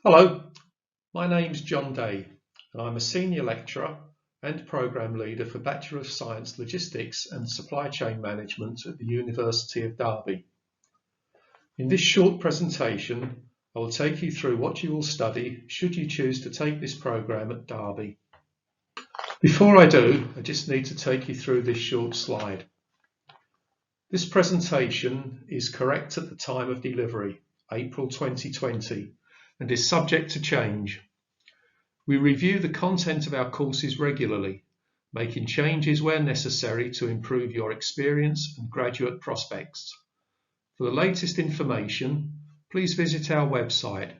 Hello, my name's John Day and I'm a Senior Lecturer and Programme Leader for Bachelor of Science Logistics and Supply Chain Management at the University of Derby. In this short presentation, I will take you through what you will study should you choose to take this programme at Derby. Before I do, I just need to take you through this short slide. This presentation is correct at the time of delivery, April 2020, and is subject to change. We review the content of our courses regularly, making changes where necessary to improve your experience and graduate prospects. For the latest information, please visit our website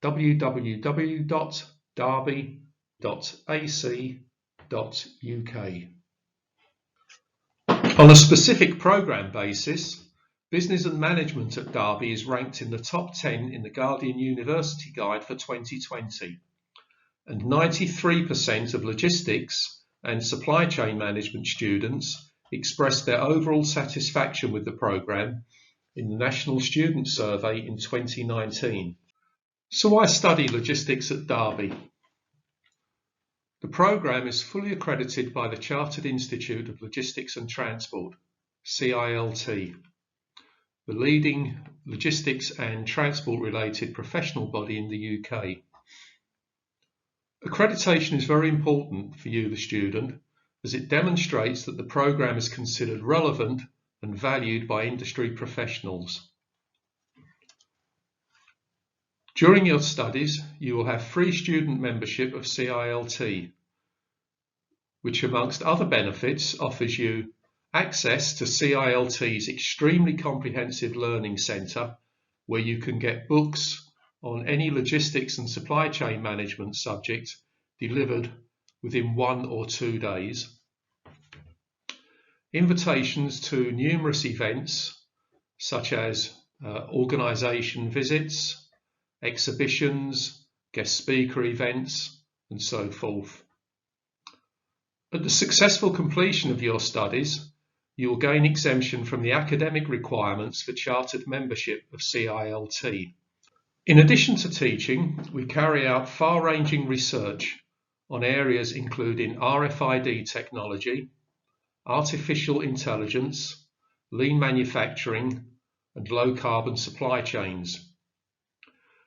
www.derby.ac.uk. On a specific programme basis, Business and Management at Derby is ranked in the top 10 in the Guardian University Guide for 2020, and 93% of Logistics and Supply Chain Management students expressed their overall satisfaction with the programme in the National Student Survey in 2019. So why study Logistics at Derby? The programme is fully accredited by the Chartered Institute of Logistics and Transport, CILT, the leading logistics and transport related professional body in the UK. Accreditation is very important for you, the student, as it demonstrates that the programme is considered relevant and valued by industry professionals. During your studies, you will have free student membership of CILT, which amongst other benefits offers you access to CILT's extremely comprehensive learning centre, where you can get books on any logistics and supply chain management subject delivered within 1 or 2 days. Invitations to numerous events such as organisation visits, exhibitions, guest speaker events, and so forth. At the successful completion of your studies, you will gain exemption from the academic requirements for chartered membership of CILT. In addition to teaching, we carry out far-ranging research on areas including RFID technology, artificial intelligence, lean manufacturing, and low-carbon supply chains.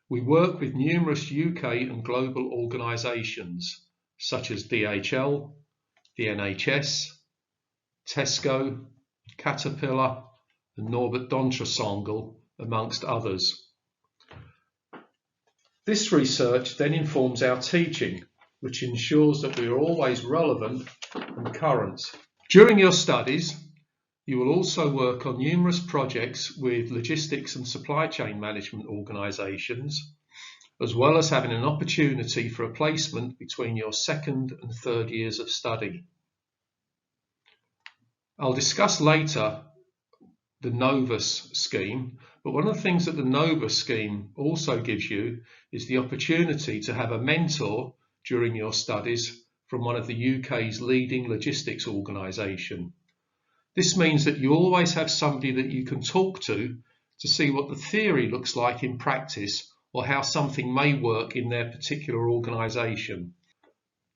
We work with numerous UK and global organisations such as DHL, the NHS, Tesco, Caterpillar, and Norbert Dentressangle, amongst others. This research then informs our teaching, which ensures that we are always relevant and current. During your studies, you will also work on numerous projects with logistics and supply chain management organisations, as well as having an opportunity for a placement between your 2nd and 3rd years of study. I'll discuss later the NOVUS scheme, but one of the things that the NOVUS scheme also gives you is the opportunity to have a mentor during your studies from one of the UK's leading logistics organisation. This means that you always have somebody that you can talk to see what the theory looks like in practice or how something may work in their particular organisation.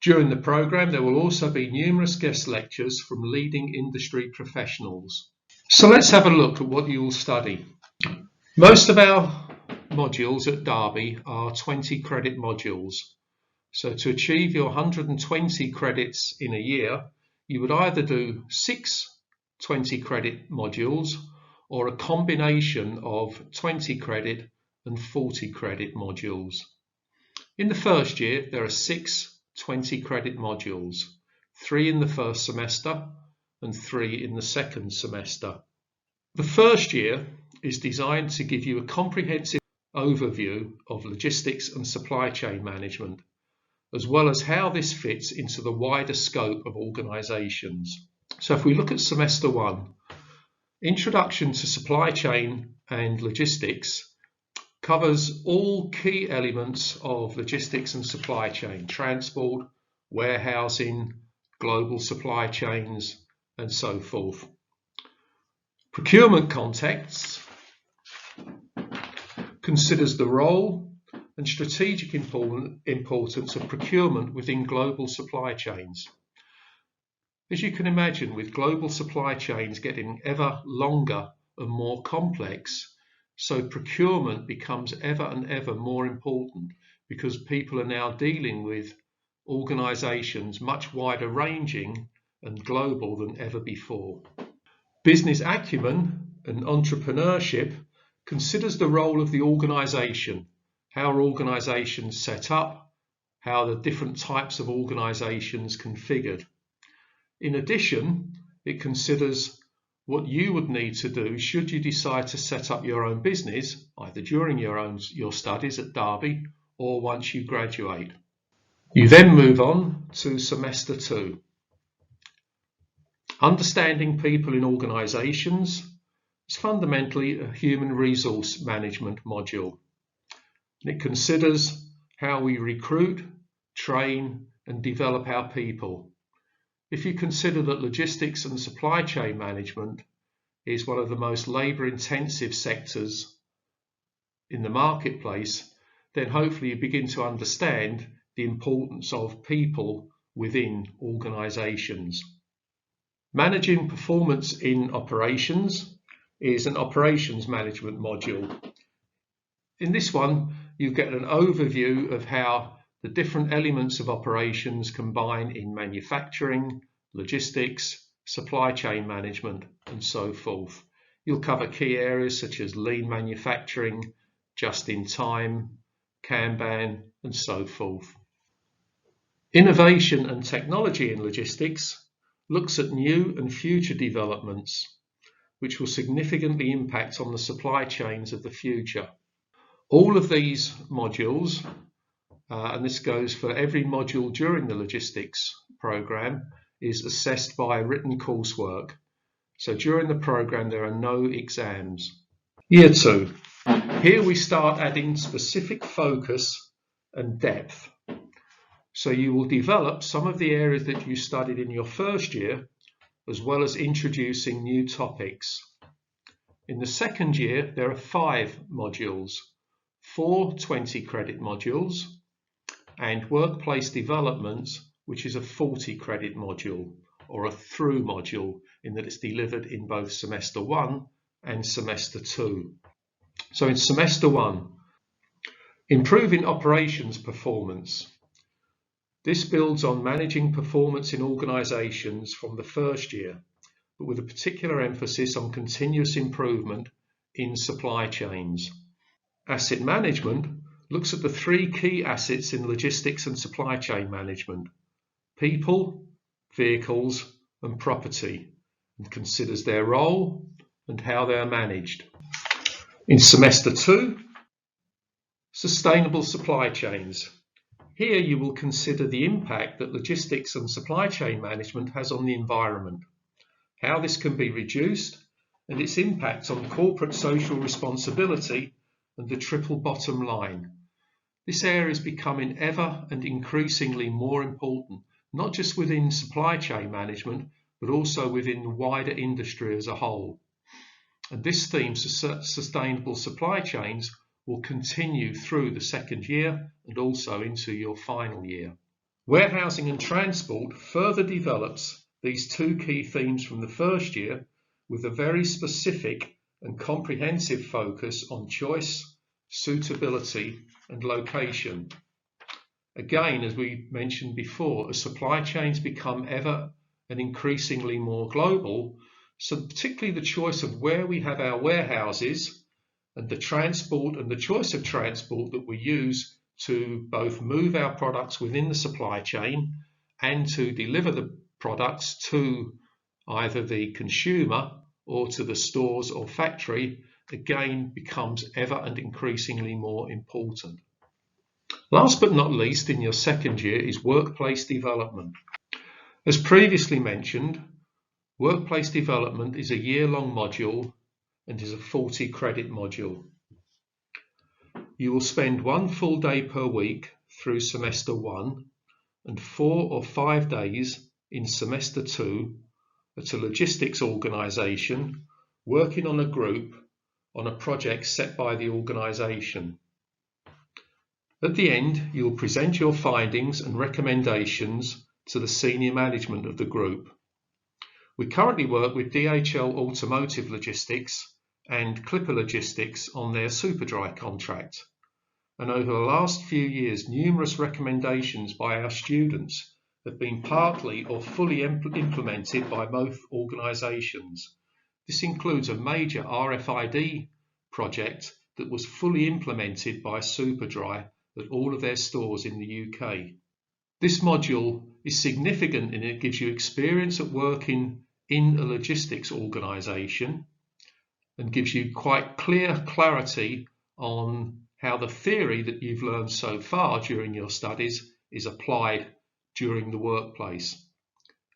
During the programme, there will also be numerous guest lectures from leading industry professionals. So let's have a look at what you will study. Most of our modules at Derby are 20 credit modules. So to achieve your 120 credits in a year, you would either do 6 20 credit modules or a combination of 20 credit and 40 credit modules. In the first year, there are 6 20 credit modules, 3 in the first semester and 3 in the second semester. The first year is designed to give you a comprehensive overview of logistics and supply chain management, as well as how this fits into the wider scope of organisations. So if we look at semester 1, Introduction to Supply Chain and Logistics covers all key elements of logistics and supply chain, transport, warehousing, global supply chains, and so forth. Procurement Contexts considers the role and strategic importance of procurement within global supply chains. As you can imagine, with global supply chains getting ever longer and more complex, so procurement becomes ever and ever more important because people are now dealing with organisations much wider ranging and global than ever before. Business acumen and entrepreneurship considers the role of the organisation, how are organisations set up, how the different types of organisations configured. In addition, it considers what you would need to do should you decide to set up your own business, either during your studies at Derby or once you graduate. You then move on to semester 2. Understanding people in organisations is fundamentally a human resource management module. And it considers how we recruit, train and develop our people. If you consider that logistics and supply chain management is one of the most labour-intensive sectors in the marketplace, then hopefully you begin to understand the importance of people within organisations. Managing performance in operations is an operations management module. In this one, you get an overview of how the different elements of operations combine in manufacturing, logistics, supply chain management, and so forth. You'll cover key areas such as lean manufacturing, just-in-time, Kanban, and so forth. Innovation and technology in logistics looks at new and future developments, which will significantly impact on the supply chains of the future. All of these modules, and this goes for every module during the logistics program, is assessed by written coursework. So during the program there are no exams. Year 2. Here we start adding specific focus and depth. So you will develop some of the areas that you studied in your first year, as well as introducing new topics. In the second year there are 5 modules, 4 20-credit modules, and workplace development, which is a 40-credit module, or a through module, in that it's delivered in both semester 1 and semester 2. So in semester 1, improving operations performance. This builds on managing performance in organisations from the first year, but with a particular emphasis on continuous improvement in supply chains. Asset management looks at the 3 key assets in logistics and supply chain management: people, vehicles, and property, and considers their role and how they are managed. In semester 2, sustainable supply chains. Here you will consider the impact that logistics and supply chain management has on the environment, how this can be reduced, and its impact on corporate social responsibility and the triple bottom line. This area is becoming ever and increasingly more important, not just within supply chain management, but also within the wider industry as a whole. And this theme, sustainable supply chains, will continue through the second year and also into your final year. Warehousing and transport further develops these 2 key themes from the first year with a very specific and comprehensive focus on choice, suitability and location. Again, as we mentioned before, as supply chains become ever and increasingly more global, so particularly the choice of where we have our warehouses and the transport and the choice of transport that we use to both move our products within the supply chain and to deliver the products to either the consumer or to the stores or factory, again becomes ever and increasingly more important. Last but not least, in your second year is workplace development. As previously mentioned, workplace development is a year-long module and is a 40-credit module. You will spend 1 full day per week through semester 1 and 4 or 5 days in semester 2 at a logistics organisation working on a group on a project set by the organisation. At the end, you will present your findings and recommendations to the senior management of the group. We currently work with DHL Automotive Logistics and Clipper Logistics on their Superdry contract. And over the last few years, numerous recommendations by our students have been partly or fully implemented by both organisations. This includes a major RFID project that was fully implemented by Superdry at all of their stores in the UK. This module is significant in it gives you experience at working in a logistics organisation and gives you quite clear clarity on how the theory that you've learned so far during your studies is applied during the workplace.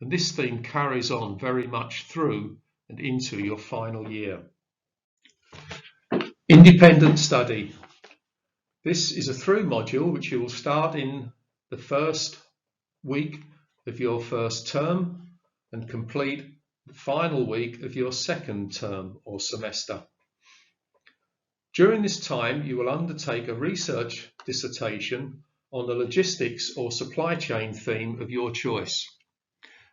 And this theme carries on very much through and into your final year. Independent study. This is a through module which you will start in the first week of your first term and complete the final week of your second term or semester. During this time, you will undertake a research dissertation on the logistics or supply chain theme of your choice.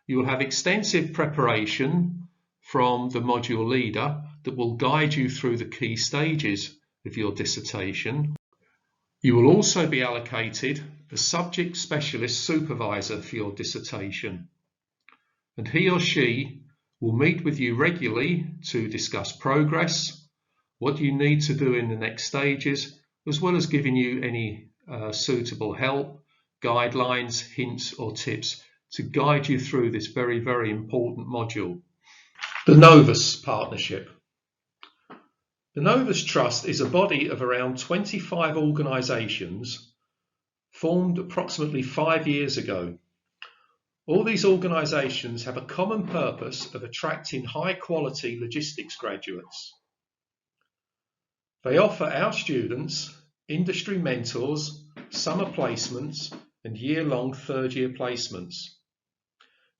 You will have extensive preparation from the module leader that will guide you through the key stages of your dissertation. You will also be allocated a subject specialist supervisor for your dissertation, and he or she will meet with you regularly to discuss progress, what you need to do in the next stages, as well as giving you any suitable help, guidelines, hints or tips to guide you through this very, very important module. The NOVUS partnership. The NOVUS Trust is a body of around 25 organisations formed approximately 5 years ago. All these organisations have a common purpose of attracting high-quality logistics graduates. They offer our students industry mentors, summer placements and year-long third-year placements.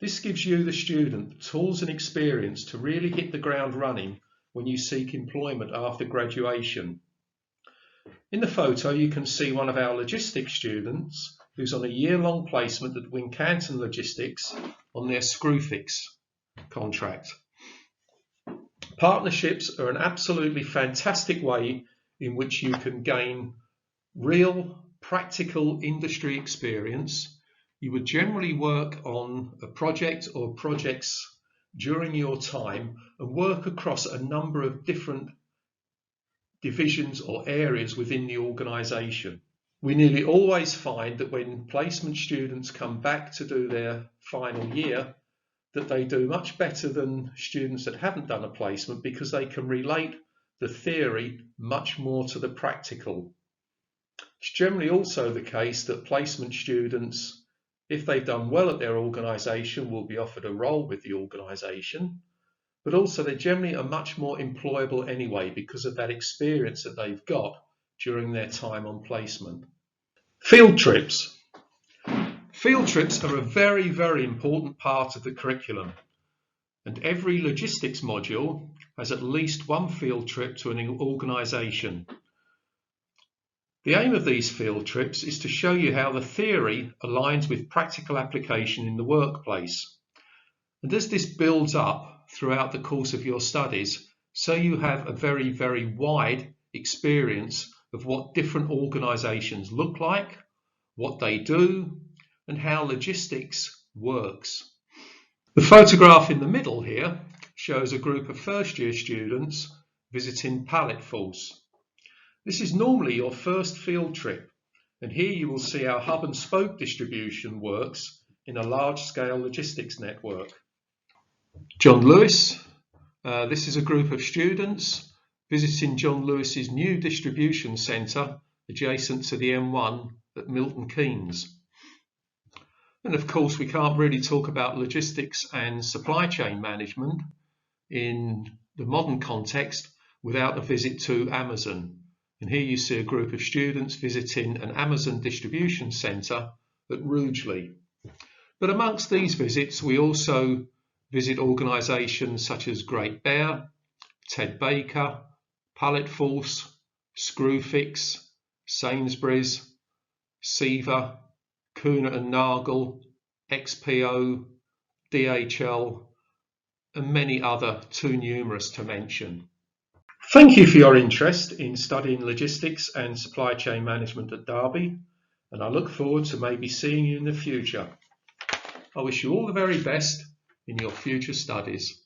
This gives you, the student, the tools and experience to really hit the ground running when you seek employment after graduation. In the photo you can see one of our logistics students who's on a year-long placement at Wincanton Logistics on their Screwfix contract. Partnerships are an absolutely fantastic way in which you can gain real practical industry experience. You would generally work on a project or projects during your time and work across a number of different divisions or areas within the organisation. We nearly always find that when placement students come back to do their final year, that they do much better than students that haven't done a placement because they can relate the theory much more to the practical. It's generally also the case that placement students, if they've done well at their organisation, will be offered a role with the organisation, but also they generally are much more employable anyway because of that experience that they've got during their time on placement. Field trips. Field trips are a very, very important part of the curriculum, and every logistics module has at least one field trip to an organisation. The aim of these field trips is to show you how the theory aligns with practical application in the workplace. And as this builds up throughout the course of your studies, so you have a very, very wide experience of what different organisations look like, what they do, and how logistics works. The photograph in the middle here shows a group of first-year students visiting Pallet Force. This is normally your first field trip, and here you will see how hub and spoke distribution works in a large-scale logistics network. John Lewis. This is a group of students visiting John Lewis's new distribution centre adjacent to the M1 at Milton Keynes. And of course, we can't really talk about logistics and supply chain management in the modern context without a visit to Amazon. And here you see a group of students visiting an Amazon distribution centre at Rugeley. But amongst these visits, we also visit organisations such as Great Bear, Ted Baker, Pallet Force, Screwfix, Sainsbury's, Seaver, Kuehne and Nagel, XPO, DHL, and many other too numerous to mention. Thank you for your interest in studying logistics and supply chain management at Derby, and I look forward to maybe seeing you in the future. I wish you all the very best in your future studies.